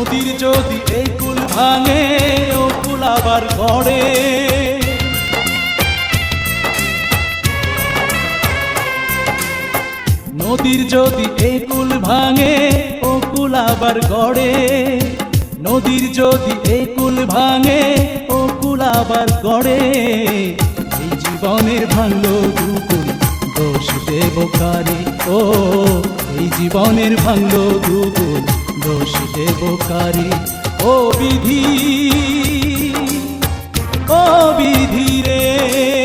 নদীর যদি এই কুল ভাঙে ও কুল আবার গড়ে। নদীর যদি এই কুল ভাঙে ও কুল আবার গড়ে। নদীর যদি এই কুল ভাঙে ও কুল আবার গড়ে। এই জীবনের ভাঙলো দুকুল দোষ দেব কারে। ও এই জীবনের ভাঙলো দুকুল দোষ দেব কারে। ও বিধি, ও বিধি রে।